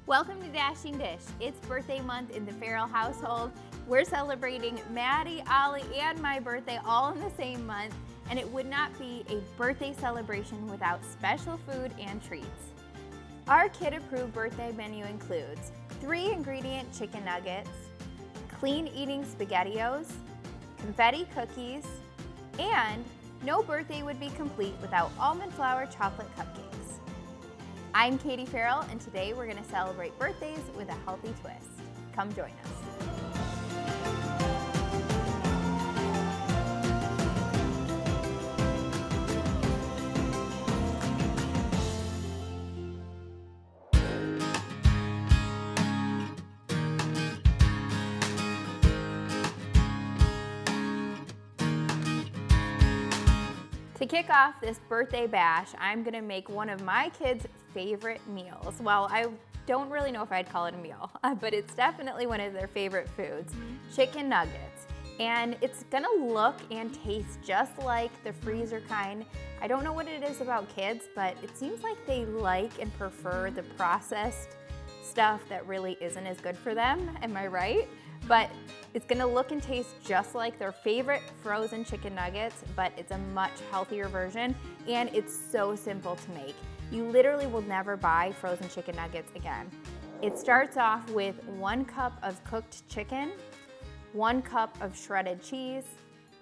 Welcome to Dashing Dish. It's birthday month in the Farrell household. We're celebrating Maddie, Ollie, and my birthday all in the same month, and it would not be a birthday celebration without special food and treats. Our kid-approved birthday menu includes 3-ingredient chicken nuggets, clean-eating SpaghettiOs, confetti cookies, and no birthday would be complete without almond flour chocolate cupcakes. I'm Katie Farrell, and today we're going to celebrate birthdays with a healthy twist. Come join us. To kick off this birthday bash, I'm gonna make one of my kids' favorite meals. Well, I don't really know if I'd call it a meal, but it's definitely one of their favorite foods, chicken nuggets. And it's gonna look and taste just like the freezer kind. I don't know what it is about kids, but it seems like they like and prefer the processed stuff that really isn't as good for them, am I right? But it's gonna look and taste just like their favorite frozen chicken nuggets, but it's a much healthier version, and it's so simple to make. You literally will never buy frozen chicken nuggets again. It starts off with 1 cup of cooked chicken, 1 cup of shredded cheese,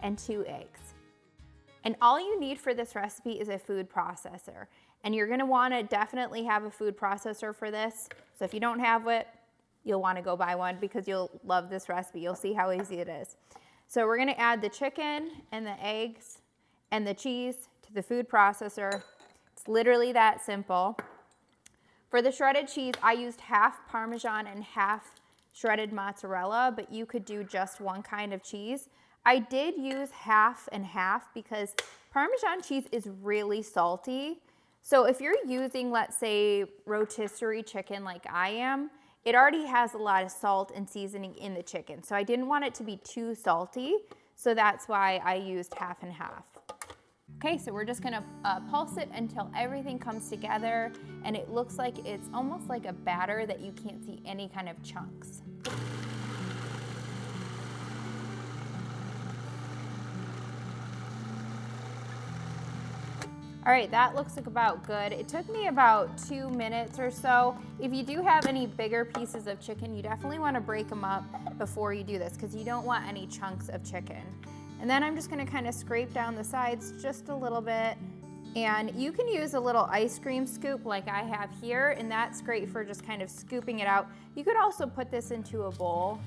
and 2 eggs. And all you need for this recipe is a food processor. And you're gonna wanna definitely have a food processor for this. So if you don't have it, you'll wanna go buy one because you'll love this recipe. You'll see how easy it is. So we're gonna add the chicken and the eggs and the cheese to the food processor. It's literally that simple. For the shredded cheese, I used half Parmesan and half shredded mozzarella, but you could do just one kind of cheese. I did use half and half because Parmesan cheese is really salty. So if you're using, let's say, rotisserie chicken like I am, it already has a lot of salt and seasoning in the chicken. So I didn't want it to be too salty, so that's why I used half and half. Okay, so we're just gonna pulse it until everything comes together and it looks like it's almost like a batter that you can't see any kind of chunks. All right, that looks like about good. It took me about 2 minutes or so. If you do have any bigger pieces of chicken, you definitely wanna break them up before you do this because you don't want any chunks of chicken. And then I'm just gonna kind of scrape down the sides just a little bit. And you can use a little ice cream scoop like I have here, and that's great for just kind of scooping it out. You could also put this into a bowl,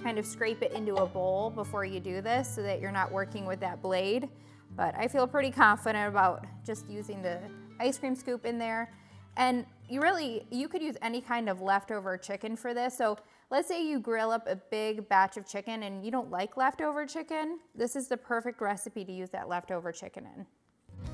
kind of scrape it into a bowl before you do this so that you're not working with that blade. But I feel pretty confident about just using the ice cream scoop in there. And you could use any kind of leftover chicken for this. So let's say you grill up a big batch of chicken and you don't like leftover chicken. This is the perfect recipe to use that leftover chicken in.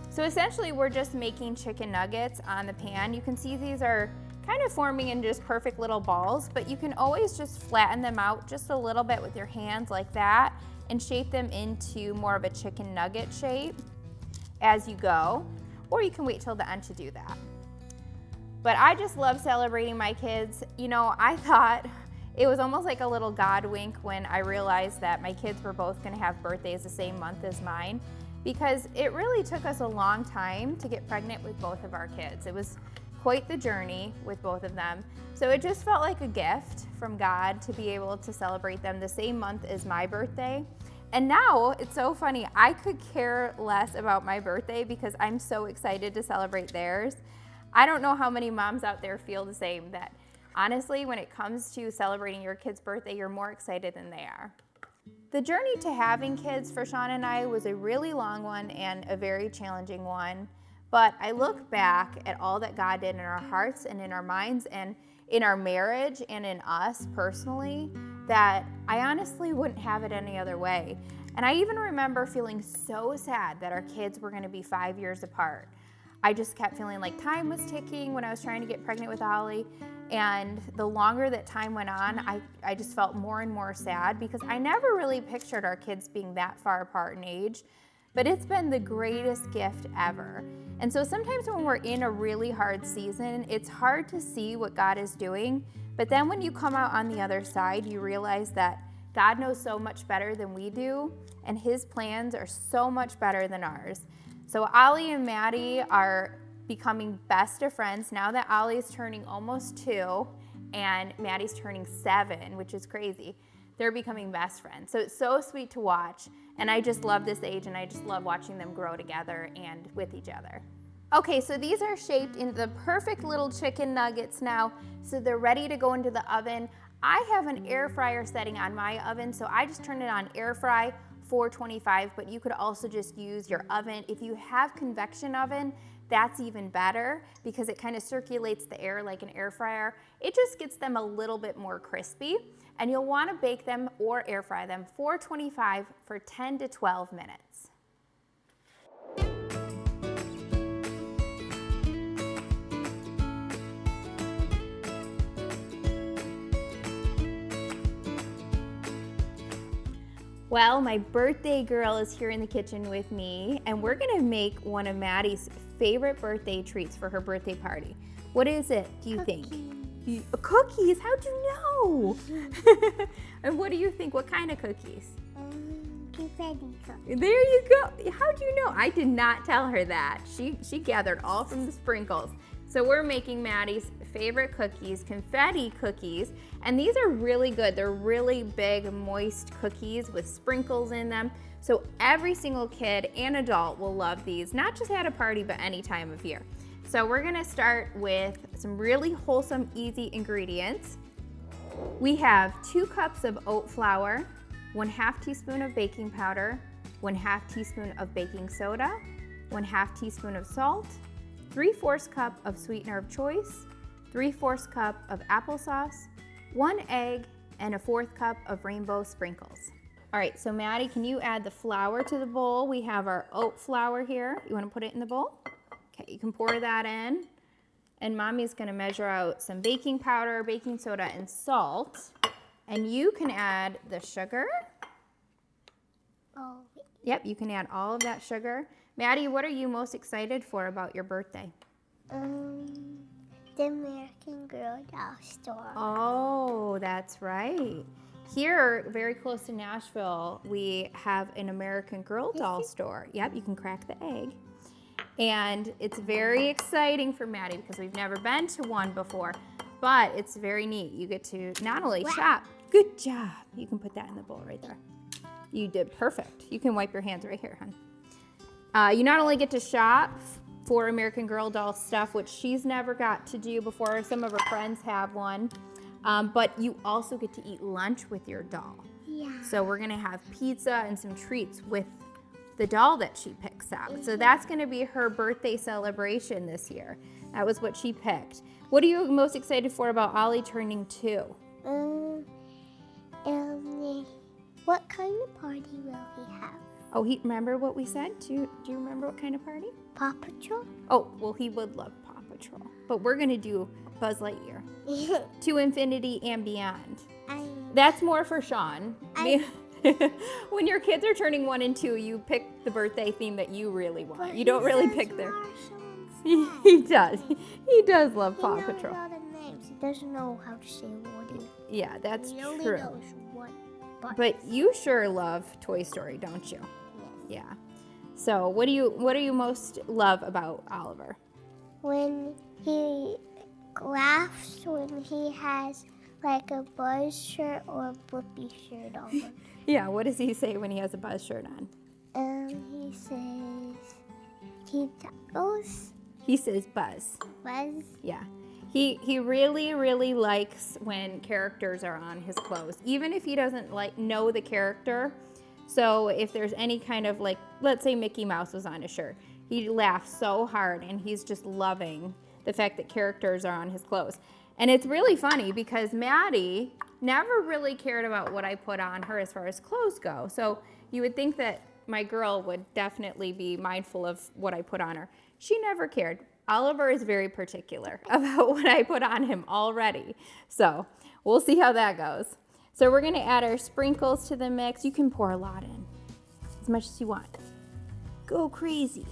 So essentially we're just making chicken nuggets on the pan. You can see these are kind of forming in just perfect little balls, but you can always just flatten them out just a little bit with your hands like that and shape them into more of a chicken nugget shape as you go, or you can wait till the end to do that. But I just love celebrating my kids. You know, I thought it was almost like a little God wink when I realized that my kids were both gonna have birthdays the same month as mine, because it really took us a long time to get pregnant with both of our kids. It was quite the journey with both of them. So it just felt like a gift from God to be able to celebrate them the same month as my birthday. And now it's so funny, I could care less about my birthday because I'm so excited to celebrate theirs. I don't know how many moms out there feel the same, that honestly, when it comes to celebrating your kid's birthday, you're more excited than they are. The journey to having kids for Sean and I was a really long one and a very challenging one. But I look back at all that God did in our hearts and in our minds and in our marriage and in us personally, that I honestly wouldn't have it any other way. And I even remember feeling so sad that our kids were gonna be 5 years apart. I just kept feeling like time was ticking when I was trying to get pregnant with Ollie. And the longer that time went on, I just felt more and more sad because I never really pictured our kids being that far apart in age. but it's been the greatest gift ever. And so sometimes when we're in a really hard season, it's hard to see what God is doing, but then when you come out on the other side, you realize that God knows so much better than we do, and his plans are so much better than ours. So Ollie and Maddie are becoming best of friends now that Ollie's turning almost 2 and Maddie's turning 7, which is crazy. They're becoming best friends. So it's so sweet to watch, and I just love this age, and I just love watching them grow together and with each other. Okay, so these are shaped into the perfect little chicken nuggets now, so they're ready to go into the oven. I have an air fryer setting on my oven, so I just turn it on air fry 425, but you could also just use your oven. If you have convection oven, that's even better because it kind of circulates the air like an air fryer. It just gets them a little bit more crispy, and you'll want to bake them or air fry them 425 for 10 to 12 minutes. Well, my birthday girl is here in the kitchen with me, and we're gonna make one of Maddie's favorite birthday treats for her birthday party. What is it, do you think? Cookies, how'd you know? And what do you think, what kind of cookies? Confetti cookies. There you go, how'd you know? I did not tell her that. She gathered all from the sprinkles. So we're making Maddie's favorite cookies, confetti cookies, and these are really good. They're really big, moist cookies with sprinkles in them. So every single kid and adult will love these, not just at a party, but any time of year. So we're gonna start with some really wholesome, easy ingredients. We have 2 cups of oat flour, 1/2 teaspoon of baking powder, 1/2 teaspoon of baking soda, 1/2 teaspoon of salt, 3/4 cup of sweetener of choice, 3/4 cup of applesauce, 1 egg, and 1/4 cup of rainbow sprinkles. All right, so Maddie, can you add the flour to the bowl? We have our oat flour here. You wanna put it in the bowl? Okay, you can pour that in. And Mommy's gonna measure out some baking powder, baking soda, and salt. And you can add the sugar. Oh. Yep, you can add all of that sugar. Maddie, what are you most excited for about your birthday? The American Girl doll store. Oh, that's right. Here, very close to Nashville, we have an American Girl doll store. Yep, you can crack the egg. And it's very exciting for Maddie because we've never been to one before, but it's very neat. You get to not only shop, good job. You can put that in the bowl right there. You did perfect. You can wipe your hands right here, hon. You not only get to shop for American Girl doll stuff, which she's never got to do before. Some of her friends have one. But you also get to eat lunch with your doll. Yeah. So we're gonna have pizza and some treats with the doll that she picks out. So that's gonna be her birthday celebration this year. That was what she picked. What are you most excited for about Ollie turning 2? What kind of party will he have? Oh, remember what we said? Do you remember what kind of party? Paw Patrol? Oh, well, he would love Paw Patrol. But we're gonna do Buzz Lightyear. To infinity and beyond. That's more for Sean. When your kids are turning 1 and 2, you pick the birthday theme that you really want. But you don't really pick their. He does. He does love Paw Patrol. He knows all the names. He doesn't know how to say Woody. Yeah, that's He only true. knows one. But you sure love Toy Story, don't you? Yes. Yeah. So what do you most love about Oliver? When he laughs, when he has like a Buzz shirt or a Blippi shirt on. Yeah, what does he say when he has a Buzz shirt on? He says he goes. He says Buzz. Buzz. Yeah. He really, really likes when characters are on his clothes, even if he doesn't know the character. So if there's any kind of let's say Mickey Mouse was on his shirt, he laughs so hard and he's just loving the fact that characters are on his clothes. And it's really funny because Maddie never really cared about what I put on her as far as clothes go. So you would think that my girl would definitely be mindful of what I put on her. She never cared. Oliver is very particular about what I put on him already. So we'll see how that goes. So we're gonna add our sprinkles to the mix. You can pour a lot in, as much as you want. Go crazy.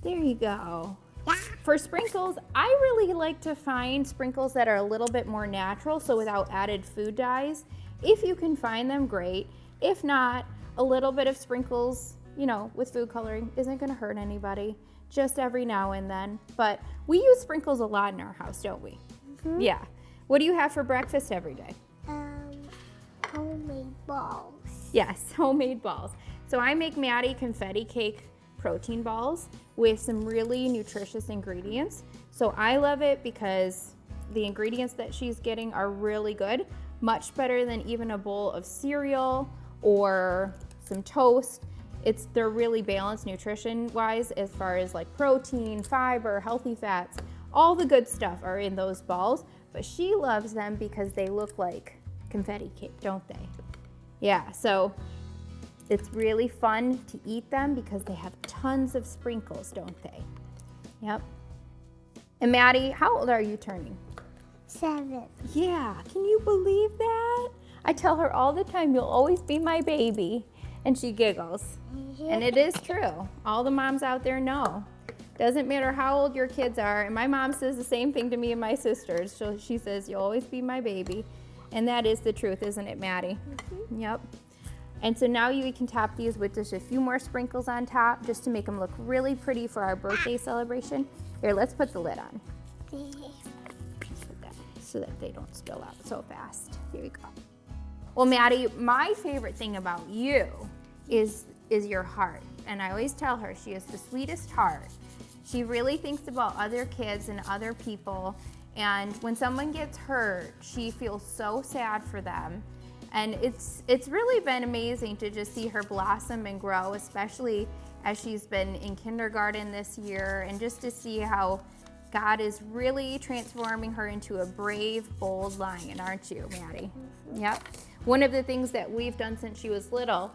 There you go. Yeah. For sprinkles, I really like to find sprinkles that are a little bit more natural, so without added food dyes. If you can find them, great. If not, a little bit of sprinkles, you know, with food coloring isn't gonna hurt anybody, just every now and then. But we use sprinkles a lot in our house, don't we? Mm-hmm. Yeah. What do you have for breakfast every day? Homemade balls. Yes, homemade balls. So I make Maddie confetti cake protein balls with some really nutritious ingredients. So I love it because the ingredients that she's getting are really good, much better than even a bowl of cereal or some toast. They're really balanced nutrition wise as far as like protein, fiber, healthy fats, all the good stuff are in those balls, but she loves them because they look like confetti cake, don't they? Yeah, so it's really fun to eat them because they have tons of sprinkles, don't they? Yep. And Maddie, how old are you turning? 7. Yeah, can you believe that? I tell her all the time, you'll always be my baby. And she giggles. And it is true. All the moms out there know. Doesn't matter how old your kids are. And my mom says the same thing to me and my sisters. So she says, you'll always be my baby. And that is the truth, isn't it, Maddie? Mm-hmm. Yep. And so now you can top these with just a few more sprinkles on top just to make them look really pretty for our birthday celebration. Here, let's put the lid on so that they don't spill out so fast. Here we go. Well, Maddie, my favorite thing about you is your heart. And I always tell her she has the sweetest heart. She really thinks about other kids and other people. And when someone gets hurt, she feels so sad for them. And it's really been amazing to just see her blossom and grow, especially as she's been in kindergarten this year, and just to see how God is really transforming her into a brave, bold lion, aren't you, Maddie? Mm-hmm. Yep. One of the things that we've done since she was little,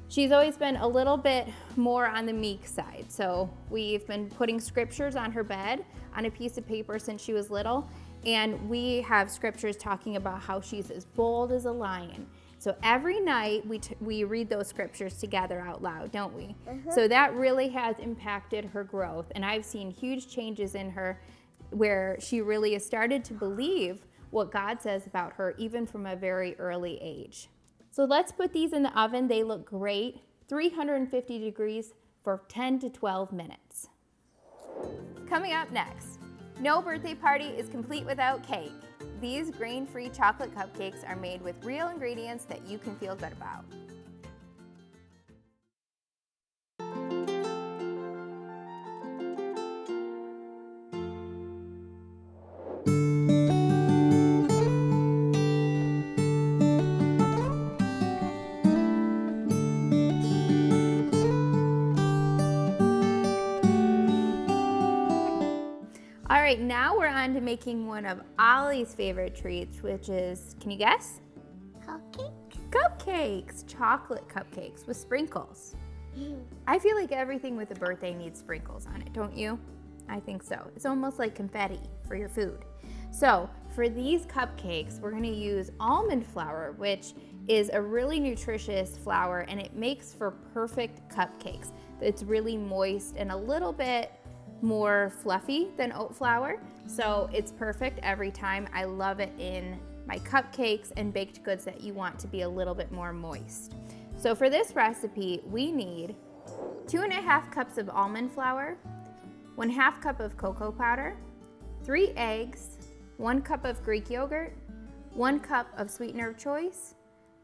she's always been a little bit more on the meek side. So we've been putting scriptures on her bed on a piece of paper since she was little. And we have scriptures talking about how she's as bold as a lion. So every night we read those scriptures together out loud, don't we? Mm-hmm. So that really has impacted her growth. And I've seen huge changes in her where she really has started to believe what God says about her, even from a very early age. So let's put these in the oven. They look great, 350 degrees for 10 to 12 minutes. Coming up next, no birthday party is complete without cake. These grain-free chocolate cupcakes are made with real ingredients that you can feel good about. All right, now we're on to making one of Ollie's favorite treats, which is, can you guess? Cupcakes? Cupcakes, chocolate cupcakes with sprinkles. I feel like everything with a birthday needs sprinkles on it, don't you? I think so. It's almost like confetti for your food. So for these cupcakes, we're gonna use almond flour, which is a really nutritious flour, and it makes for perfect cupcakes. It's really moist and a little bit more fluffy than oat flour, so it's perfect every time. I love it in my cupcakes and baked goods that you want to be a little bit more moist. So for this recipe, we need 2.5 cups of almond flour, 1/2 cup of cocoa powder, 3 eggs, 1 cup of Greek yogurt, 1 cup of sweetener of choice,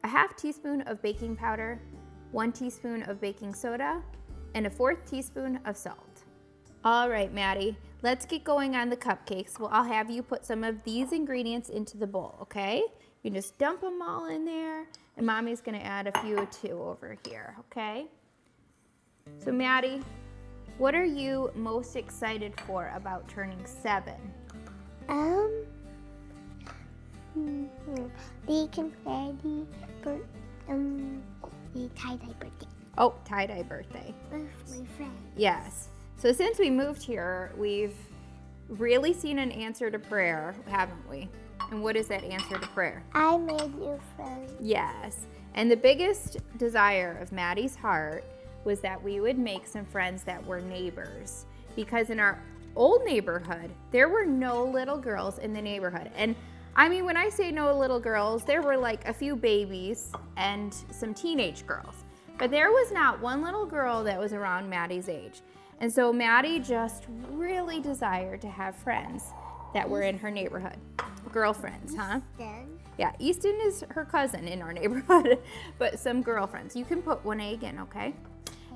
a 1/2 teaspoon of baking powder, 1 teaspoon of baking soda, and a 1/4 teaspoon of salt. All right, Maddie, let's get going on the cupcakes. Well, I'll have you put some of these ingredients into the bowl, okay? You can just dump them all in there, and Mommy's gonna add a few too over here, okay? So Maddie, what are you most excited for about turning 7? The confetti, the tie-dye birthday. Oh, tie-dye birthday. With my friend. Yes. So since we moved here, we've really seen an answer to prayer, haven't we? And what is that answer to prayer? I made you friend. Yes. And the biggest desire of Maddie's heart was that we would make some friends that were neighbors, because in our old neighborhood, there were no little girls in the neighborhood. And I mean, when I say no little girls, there were like a few babies and some teenage girls. But there was not one little girl that was around Maddie's age. And so Maddie just really desired to have friends that were in her neighborhood. Girlfriends, huh? Then Yeah, Easton is her cousin in our neighborhood, but some girlfriends. You can put one egg in, okay?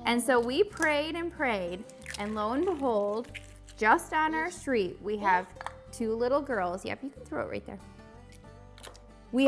And so we prayed and prayed, and lo and behold, just on our street, we have 2 little girls. Yep, you can throw it right there. We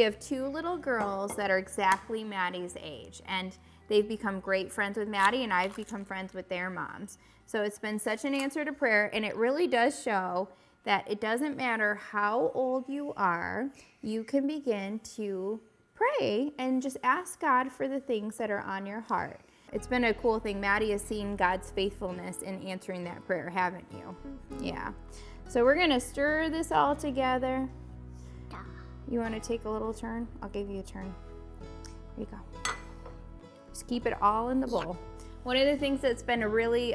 have 2 little girls that are exactly Maddie's age, and they've become great friends with Maddie, and I've become friends with their moms. So it's been such an answer to prayer, and it really does show that it doesn't matter how old you are, you can begin to pray and just ask God for the things that are on your heart. It's been a cool thing. Maddie has seen God's faithfulness in answering that prayer, haven't you? Yeah. So we're gonna stir this all together. You wanna take a little turn? I'll give you a turn. Here you go. Just keep it all in the bowl. One of the things that's been a really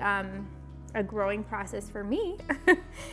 a growing process for me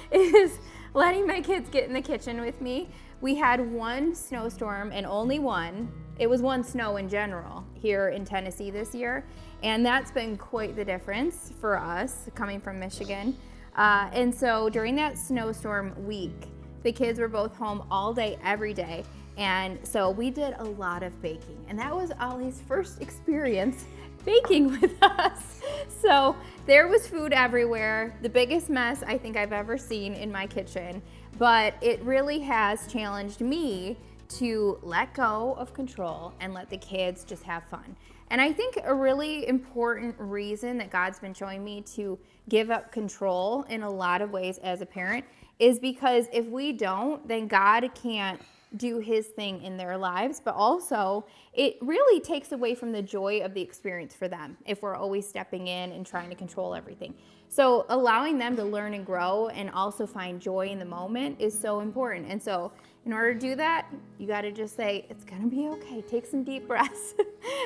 is letting my kids get in the kitchen with me. We had one snowstorm, and only one. It was one snow in general here in Tennessee this year, and that's been quite the difference for us coming from Michigan. And so during that snowstorm week, the kids were both home all day, every day. And so we did a lot of baking, and that was Ollie's first experience baking with us. So there was food everywhere, the biggest mess I think I've ever seen in my kitchen, but it really has challenged me to let go of control and let the kids just have fun. And I think a really important reason that God's been showing me to give up control in a lot of ways as a parent is because if we don't, then God can't do his thing in their lives, but also it really takes away from the joy of the experience for them if we're always stepping in and trying to control everything. So allowing them to learn and grow and also find joy in the moment is so important. And so in order to do that, you got to just say, it's going to be okay. Take some deep breaths.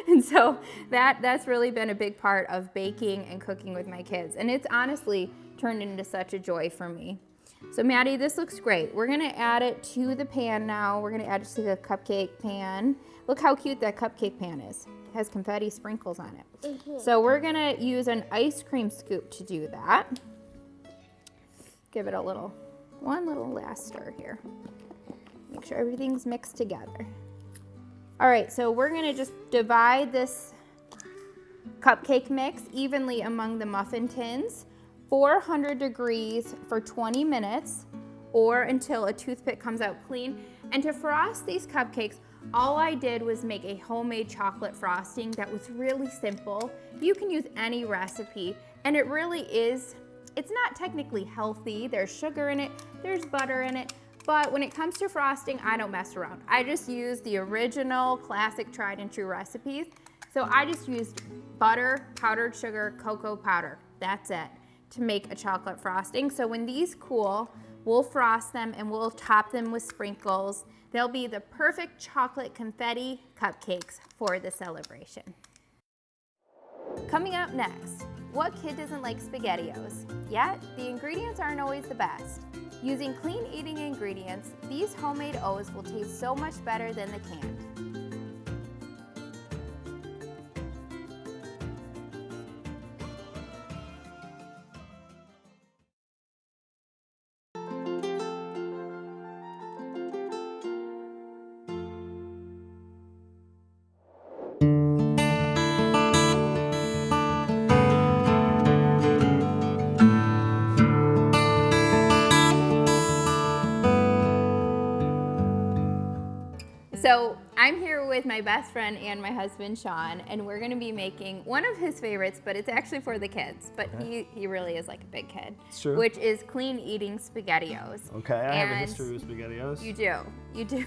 And so that's really been a big part of baking and cooking with my kids. And it's honestly turned into such a joy for me. So Maddie, this looks great. We're gonna add it to the pan now. We're gonna add it to the cupcake pan. Look how cute that cupcake pan is. It has confetti sprinkles on it. Mm-hmm. So we're gonna use an ice cream scoop to do that. Give it one little last stir here. Make sure everything's mixed together. All right, so we're gonna just divide this cupcake mix evenly among the muffin tins. 400 degrees for 20 minutes or until a toothpick comes out clean. And to frost these cupcakes, all I did was make a homemade chocolate frosting that was really simple. You can use any recipe, and it really is, it's not technically healthy. There's sugar in it, there's butter in it, but when it comes to frosting, I don't mess around. I just use the original classic tried and true recipes. So I just used butter, powdered sugar, cocoa powder. That's it, to make a chocolate frosting. So when these cool, we'll frost them and we'll top them with sprinkles. They'll be the perfect chocolate confetti cupcakes for the celebration. Coming up next, what kid doesn't like SpaghettiOs? Yet, the ingredients aren't always the best. Using clean eating ingredients, these homemade O's will taste so much better than the canned. So I'm here with my best friend and my husband, Sean, and we're gonna be making one of his favorites, but it's actually for the kids, but he really is like a big kid. It's true. Which is clean eating SpaghettiOs. Okay, I have a history with SpaghettiOs. You do.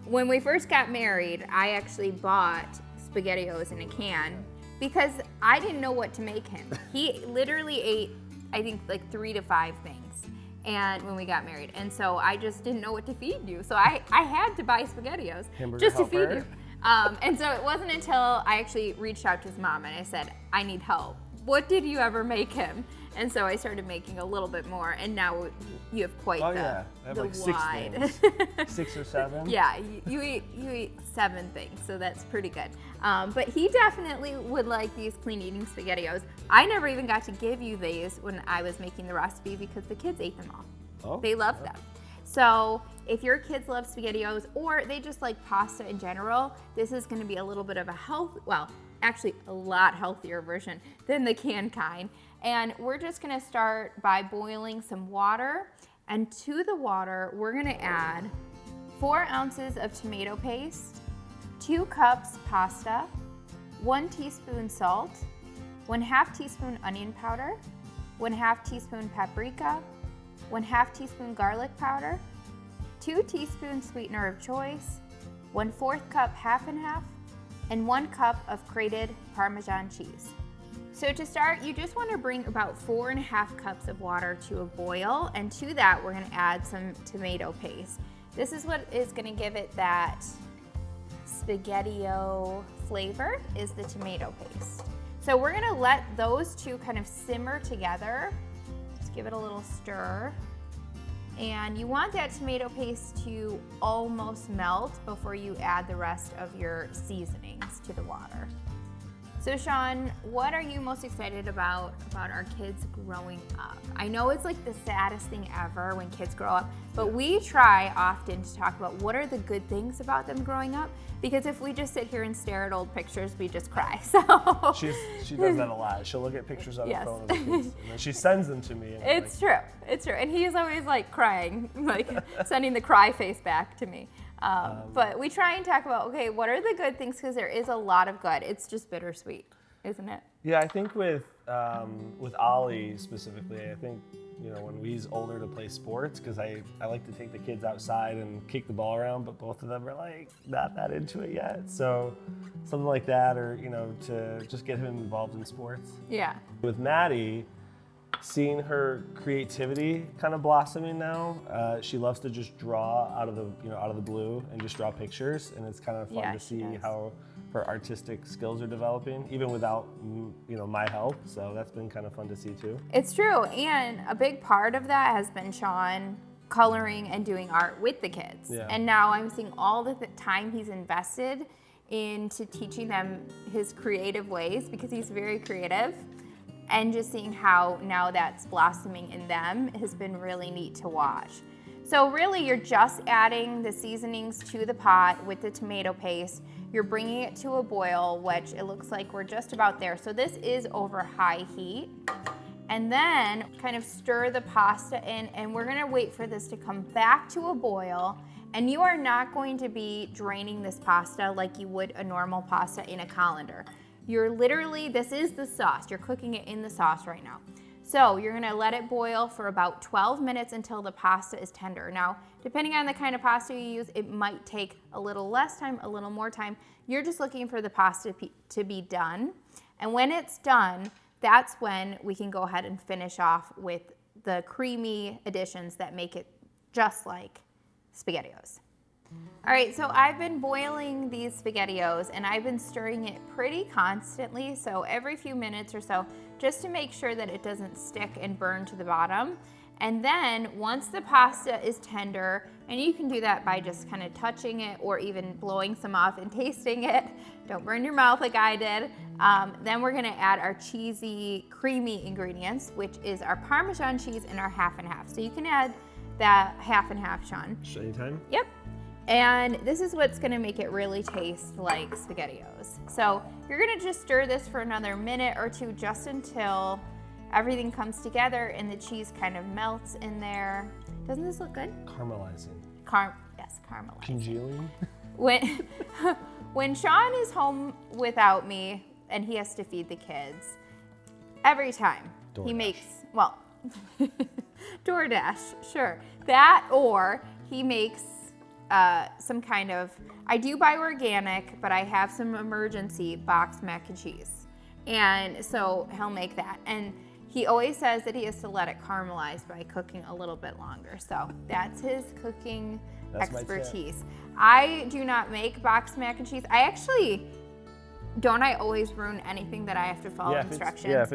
When we first got married, I actually bought SpaghettiOs in a can because I didn't know what to make him. He literally ate, I think, like 3 to 5 things. And when we got married, and so I just didn't know what to feed you, so I had to buy SpaghettiOs Hamburger just to feed helper. you. And so it wasn't until I actually reached out to his mom and I said, I need help. What did you ever make him? And so I started making a little bit more, and now you have quite I have the like 6 wide. things. 6 or 7. Yeah, you eat 7 things, so that's pretty good. But he definitely would like these clean eating SpaghettiOs. I never even got to give you these when I was making the recipe because the kids ate them all. Oh, They loved them. So if your kids love SpaghettiOs or they just like pasta in general, this is going to be a little bit of actually a lot healthier version than the canned kind. And we're just gonna start by boiling some water. And to the water, we're gonna add 4 ounces of tomato paste, 2 cups pasta, 1 teaspoon salt, 1/2 teaspoon onion powder, 1/2 teaspoon paprika, 1/2 teaspoon garlic powder, 2 teaspoons sweetener of choice, 1/4 cup half and half, and 1 cup of grated Parmesan cheese. So to start, you just want to bring about 4.5 cups of water to a boil, and to that we're going to add some tomato paste. This is what is going to give it that SpaghettiO flavor, is the tomato paste. So we're going to let those two kind of simmer together. Just give it a little stir. And you want that tomato paste to almost melt before you add the rest of your seasonings to the water. So Sean, what are you most excited about our kids growing up? I know it's like the saddest thing ever when kids grow up, but we try often to talk about what are the good things about them growing up, because if we just sit here and stare at old pictures, we just cry. So she does that a lot. She'll look at pictures on Yes. the phone of the kids, and then she sends them to me. And it's true. And he's always like crying, like sending the cry face back to me. But we try and talk about, okay, what are the good things? Because there is a lot of good. It's just bittersweet, isn't it? Yeah, I think with Ollie specifically, I think, when he's older to play sports, because I like to take the kids outside and kick the ball around, but both of them are like not that into it yet. So something like that, or to just get him involved in sports. Yeah. With Maddie, seeing her creativity kind of blossoming now, she loves to just draw out of the blue and just draw pictures, and it's kind of fun to see how her artistic skills are developing, even without my help. So that's been kind of fun to see too. It's true, and a big part of that has been Sean coloring and doing art with the kids. Yeah. And now I'm seeing all the time he's invested into teaching them his creative ways, because he's very creative. And just seeing how now that's blossoming in them has been really neat to watch. So really, you're just adding the seasonings to the pot with the tomato paste. You're bringing it to a boil, which it looks like we're just about there. So this is over high heat. And then kind of stir the pasta in, and we're gonna wait for this to come back to a boil. And you are not going to be draining this pasta like you would a normal pasta in a colander. You're literally, this is the sauce. You're cooking it in the sauce right now. So you're gonna let it boil for about 12 minutes until the pasta is tender. Now, depending on the kind of pasta you use, it might take a little less time, a little more time. You're just looking for the pasta to be done. And when it's done, that's when we can go ahead and finish off with the creamy additions that make it just like SpaghettiOs. All right, so I've been boiling these SpaghettiOs, and I've been stirring it pretty constantly, so every few minutes or so, just to make sure that it doesn't stick and burn to the bottom. And then once the pasta is tender, and you can do that by just kind of touching it or even blowing some off and tasting it, don't burn your mouth like I did, then we're gonna add our cheesy, creamy ingredients, which is our Parmesan cheese and our half and half. So you can add that half and half, Sean. Anytime? Yep. And this is what's gonna make it really taste like SpaghettiOs. So you're gonna just stir this for another minute or two, just until everything comes together and the cheese kind of melts in there. Doesn't this look good? Caramelizing. Yes, caramelizing. Congealing. When Sean is home without me and he has to feed the kids, every time he makes, DoorDash, sure. That, or he makes some kind of, I do buy organic, but I have some emergency boxed mac and cheese. And so he'll make that. And He always says that he has to let it caramelize by cooking a little bit longer. So that's his cooking expertise. I do not make boxed mac and cheese. I always ruin anything that I have to follow instructions?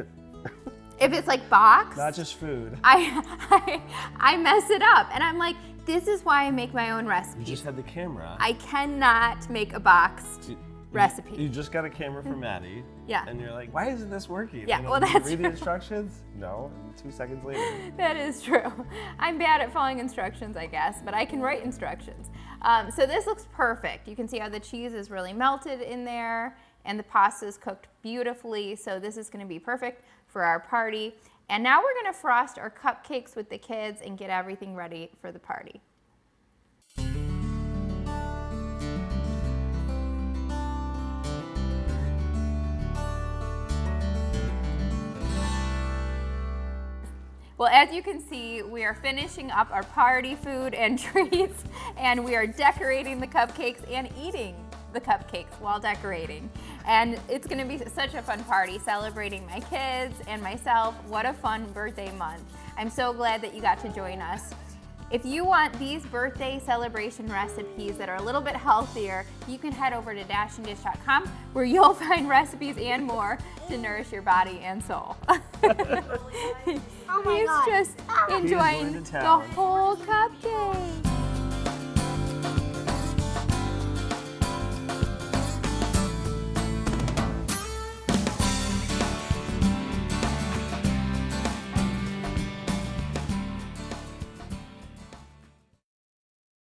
If it's like boxed, not just food. I mess it up, and I'm like, this is why I make my own recipes. You just had the camera. I cannot make a boxed recipe. You just got a camera for Maddie. Yeah. And you're like, why isn't this working? Yeah, and well, did you that's read true. the instructions? No. 2 seconds later. That is true. I'm bad at following instructions, I guess, but I can write instructions. So this looks perfect. You can see how the cheese is really melted in there, and the pasta is cooked beautifully. So this is going to be perfect for our party. And now we're going to frost our cupcakes with the kids and get everything ready for the party. Well, as you can see, we are finishing up our party food and treats, and we are decorating the cupcakes and eating the cupcakes while decorating. And it's gonna be such a fun party, celebrating my kids and myself. What a fun birthday month. I'm so glad that you got to join us. If you want these birthday celebration recipes that are a little bit healthier, you can head over to dashanddish.com where you'll find recipes and more to nourish your body and soul. Oh my He's God. just enjoying the whole cupcake.